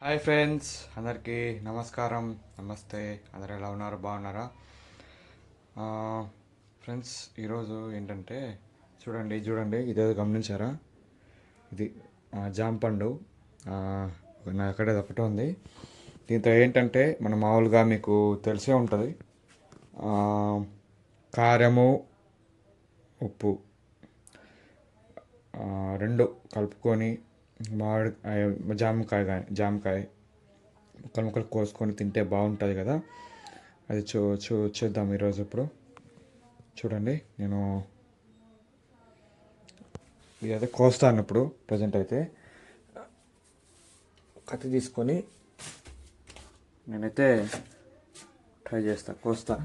Hi friends, అందరికీ నమస్కారం. నమస్తే. అందరు ఎలా ఉన్నారు? బాగున్నారా? ఆ, ఫ్రెండ్స్, ఈరోజు ఏంటంటే చూడండి చూడండి ఇదేదో గమనించారా? ఇది జామ పండు. ఆ, నా అక్కడ ఒకటి ఉంది. దీంతో ఏంటంటే మనం మామూలుగా మీకు తెలిసే ఉంటుంది. ఆ, కారము, ఉప్పు రెండు కలుపుకొని మామిడి జామకాయ కానీ జామకాయ ముక్కలు ముక్కలు కోసుకొని తింటే బాగుంటుంది కదా. అది చూద్దాం ఈరోజు. ఇప్పుడు చూడండి, నేను ఇదైతే కోస్తాను ఇప్పుడు ప్రజెంట్ అయితే. కత్తి తీసుకొని నేనైతే ట్రై చేస్తా, కోస్తా.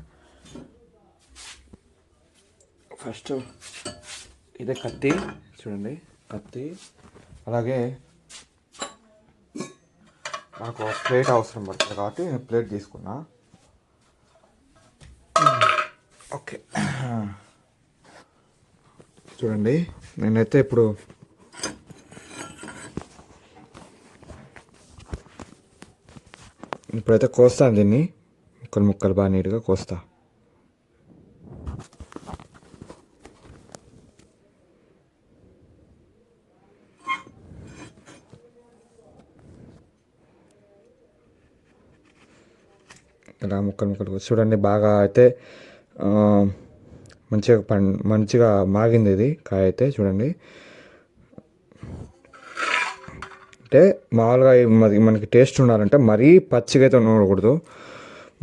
ఫస్ట్ ఇదే కత్తి, చూడండి కత్తి. అలాగే నాకు ప్లేట్ అవసరం పడుతుంది కాబట్టి నేను ప్లేట్ తీసుకున్నా. ఓకే, చూడండి నేనైతే ఇప్పుడైతే కోస్తాను దీన్ని. ముక్కలు ముక్కలు బాగా నీట్గా కోస్తా. ఇలా ముక్కలు ముక్కలు చూడండి. బాగా అయితే మంచిగా మాగింది ఇది కాయ అయితే. చూడండి, అంటే మామూలుగా మనకి టేస్ట్ ఉండాలంటే మరీ పచ్చిగా అయితే ఉండకూడదు.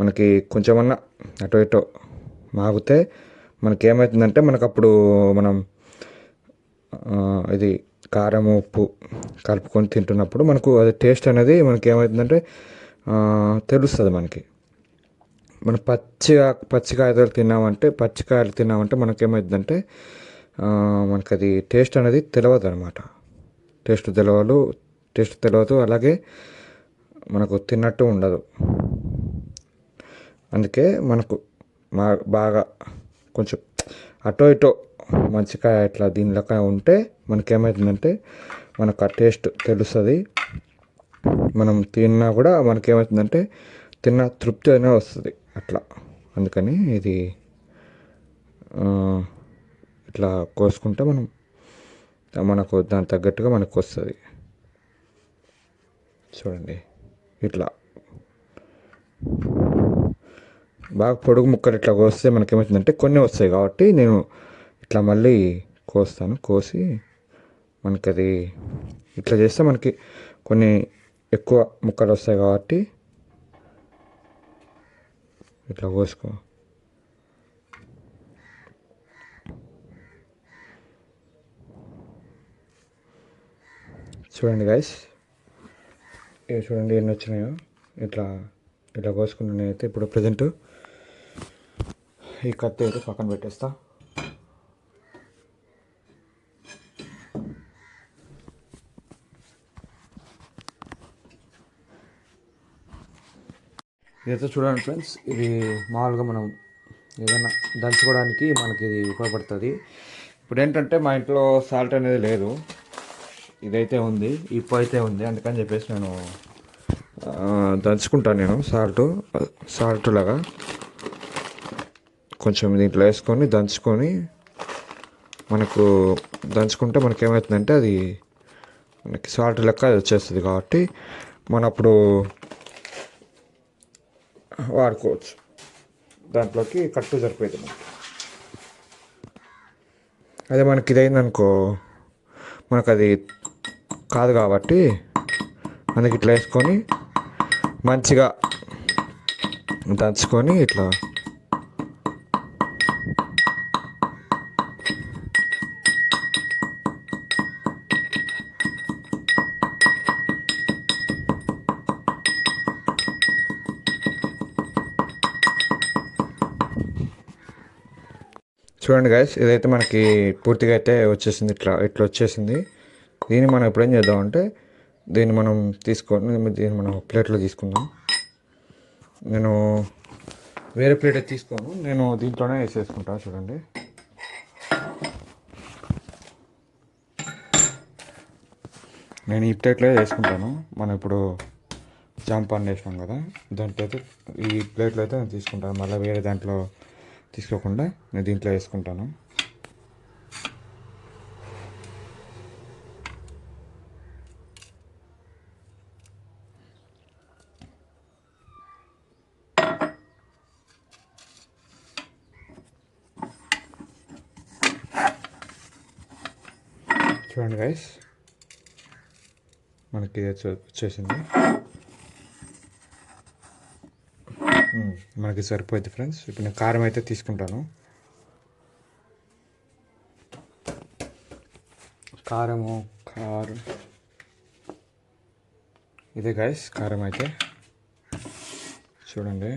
మనకి కొంచెమన్నా అటో ఇటో మాగితే మనకి ఏమవుతుందంటే అప్పుడు మనం ఇది కారం ఉప్పు కలుపుకొని తింటున్నప్పుడు మనకు అది టేస్ట్ అనేది మనకి ఏమవుతుందంటే తెలుస్తుంది మనకి. మనం పచ్చికాయలు తిన్నామంటే మనకేమవుతుందంటే మనకు అది టేస్ట్ అనేది తెలియదు అనమాట. టేస్ట్ తెలియదు, అలాగే మనకు తిన్నట్టు ఉండదు. అందుకే మనకు బాగా కొంచెం అటో ఇటో మంచిగా ఇట్లా దీనిలక ఉంటే మనకేమవుతుందంటే మనకు ఆ టేస్ట్ తెలుస్తుంది. మనం తిన్నా కూడా మనకేమవుతుందంటే తిన్న తృప్తి అనేది వస్తుంది అట్లా. అందుకని ఇది ఇట్లా కోసుకుంటే మనకు దాని తగ్గట్టుగా మనకు వస్తుంది. చూడండి, ఇట్లా బాగా పొడుగు ముక్కలు ఇట్లా కోస్తే మనకేమవుతుందంటే కొన్ని వస్తాయి కాబట్టి నేను ఇట్లా మళ్ళీ కోసి మనకది ఇట్లా చేస్తే మనకి కొన్ని ఎక్కువ ముక్కలు వస్తాయి కాబట్టి ఇట్లా కోసుకో. చూడండి గైస్, ఇవి చూడండి ఎన్ని వచ్చినాయో. ఇట్లా ఇట్లా కోసుకున్నాను నేనైతే. ఇప్పుడు ప్రజెంట్ ఈ కత్తి అయితే పక్కన పెట్టేస్తా. ఇదైతే చూడండి ఫ్రెండ్స్, ఇది మామూలుగా మనం ఏదైనా దంచుకోవడానికి మనకి ఇది ఉపయోగపడుతుంది. ఇప్పుడు ఏంటంటే మా ఇంట్లో సాల్ట్ అనేది లేదు, ఇదైతే ఉంది, ఇప్పు అయితే ఉంది. అందుకని చెప్పేసి నేను దంచుకుంటాను. నేను సాల్ట్ లాగా కొంచెం దీంట్లో వేసుకొని దంచుకుంటే మనకేమవుతుందంటే అది మనకి సాల్ట్ లెక్క అది వచ్చేస్తుంది కాబట్టి మనం అప్పుడు వాడుకోవచ్చు. దాంట్లోకి కట్టు సరిపోయింది మనకి. అదే మనకి ఇదైందనుకో మనకు అది కాదు కాబట్టి అందుకే ఇట్లా వేసుకొని మంచిగా దంచుకొని ఇట్లా చూడండి గైస్, ఇదైతే మనకి పూర్తిగా అయితే వచ్చేసింది. ఇట్లా వచ్చేసింది. దీన్ని మనం ఇప్పుడు ఏం చేద్దామంటే దీన్ని మనం ప్లేట్లో తీసుకుందాం. నేను వేరే ప్లేట్ అయితే తీసుకోను, నేను దీంట్లోనే వేసేసుకుంటాను. చూడండి, నేను ఈ ప్లేట్లో వేసుకుంటాను. మనం ఇప్పుడు జాంపాన్ వేసినాం కదా, దాంట్లో అయితే ఈ ప్లేట్లో అయితే నేను తీసుకుంటాను. మళ్ళీ వేరే దాంట్లో తీసుకోకుండా నేను దీంట్లో వేసుకుంటాను. చూడండి గైస్, మనకి వచ్చేసింది. మనకి సరిపోద్ది ఫ్రెండ్స్. ఇప్పుడు నేను కారం అయితే తీసుకుంటాను. కారం ఇదే గైస్ కారం అయితే చూడండి.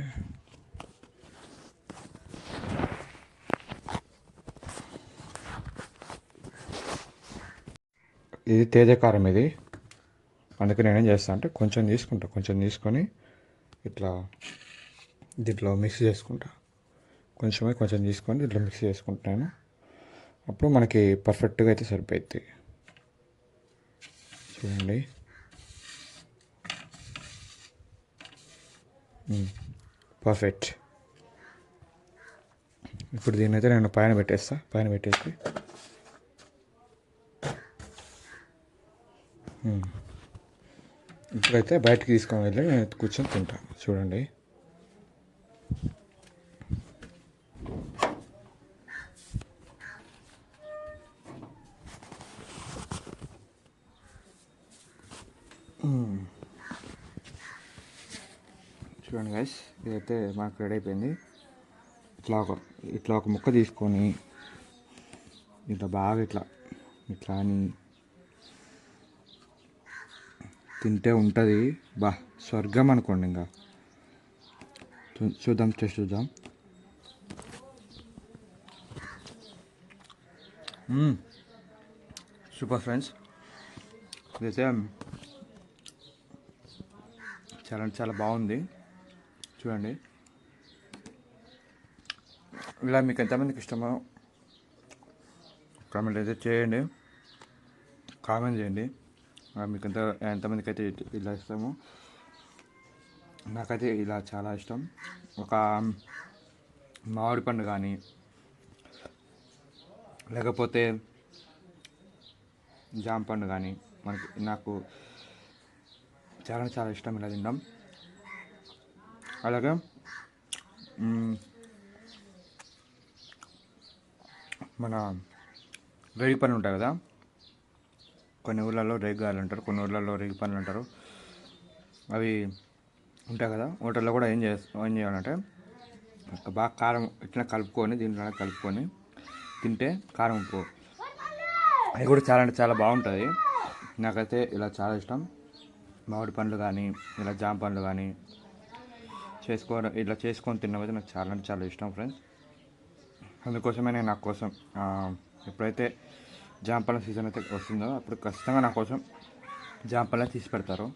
ఇది తేజ కారం ఇది. అందుకే నేనేం చేస్తాను అంటే కొంచెం తీసుకొని ఇట్లా దీంట్లో మిక్స్ చేసుకుంటా. కొంచెం తీసుకొని దీంట్లో మిక్స్ చేసుకుంటాను. అప్పుడు మనకి పర్ఫెక్ట్గా అయితే సరిపోద్ది. చూడండి, పర్ఫెక్ట్. ఇప్పుడు దీన్ని అయితే నేను పైన పెట్టేసి ఇప్పుడైతే బయటికి తీసుకొని వెళ్ళి నేను కూర్చొని తింటాను. చూడండి, చూడండి గైస్, ఇదైతే మనకు రెడీ అయిపోయింది. ఇట్లా ఒక ముక్క తీసుకొని ఇట్లా బాగా ఇట్లా అని తింటే ఉంటుంది స్వర్గం అనుకోండి. ఇంకా చూద్దాం, టేస్ట్ చూద్దాం. సూపర్ ఫ్రెండ్స్, ఇదైతే చాలా బాగుంది. చూడండి, ఇలా మీకు ఎంతమందికి ఇష్టమో కామెంట్ అయితే చేయండి, కామెంట్ చేయండి. మీకు ఎంతమందికి అయితే ఇలా ఇష్టమో. నాకైతే ఇలా చాలా ఇష్టం. ఒక మామిడి పండు కానీ లేకపోతే జామ పండు కానీ నాకు చాలా ఇష్టం ఇలా తినడం. అలాగే మన రేగి పండ్లు ఉంటాయి కదా, కొన్ని ఊళ్ళల్లో రేగిగాయలు అంటారు, కొన్ని ఊళ్ళల్లో రేగి పండ్లు అంటారు. అవి ఉంటాయి కదా, హోటల్లో కూడా ఏం చేయాలంటే బాగా కారం ఇట్లా కలుపుకొని దీంట్లో కలుపుకొని తింటే కారం ఉప్పు అది కూడా చాలా బాగుంటుంది. నాకైతే ఇలా చాలా ఇష్టం. మామిడి పండ్లు కానీ ఇలా జామ పండ్లు కానీ ఇలా చేసుకొని తినడం నాకు చాలా ఇష్టం ఫ్రెండ్స్. అందుకోసమే నేను నా కోసం ఎప్పుడైతే జామ పండ్ల సీజన్ అయితే వస్తుందో అప్పుడు ఖచ్చితంగా నా కోసం జామ పండ్లు తీసి పెడతారు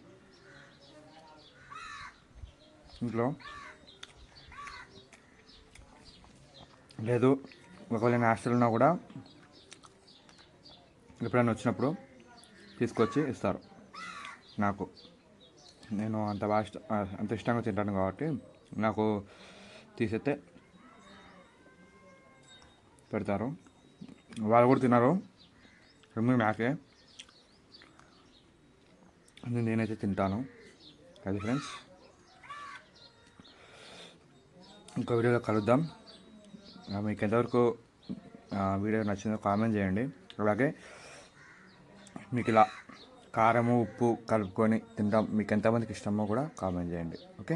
ఇంట్లో. లేదు ఒకవేళ నేను హాస్టల్ ఉన్నా కూడా ఎప్పుడైనా వచ్చినప్పుడు తీసుకొచ్చి ఇస్తారు నాకు. నేను అంత ఇష్టంగా తింటాను కాబట్టి నాకు తీసైతే పెడతారు. వాళ్ళు కూడా తినరు, నాకే నేనైతే తింటాను. అది ఫ్రెండ్స్, ఇంకో వీడియోలో కలుద్దాం. మీకు ఎంతవరకు వీడియో నచ్చిందో కామెంట్ చేయండి. అలాగే మీకు ఇలా కారము ఉప్పు కలుపుకొని తింటాం మీకు ఎంతమందికి ఇష్టమో కూడా కామెంట్ చేయండి. ఓకే,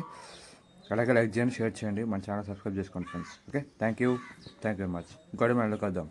అలాగే లైక్ చేయండి, షేర్ చేయండి, మన ఛానల్ సబ్స్క్రైబ్ చేసుకోండి friends. Okay, thank you very much. ఇంకోటి మళ్ళీ కలుద్దాం.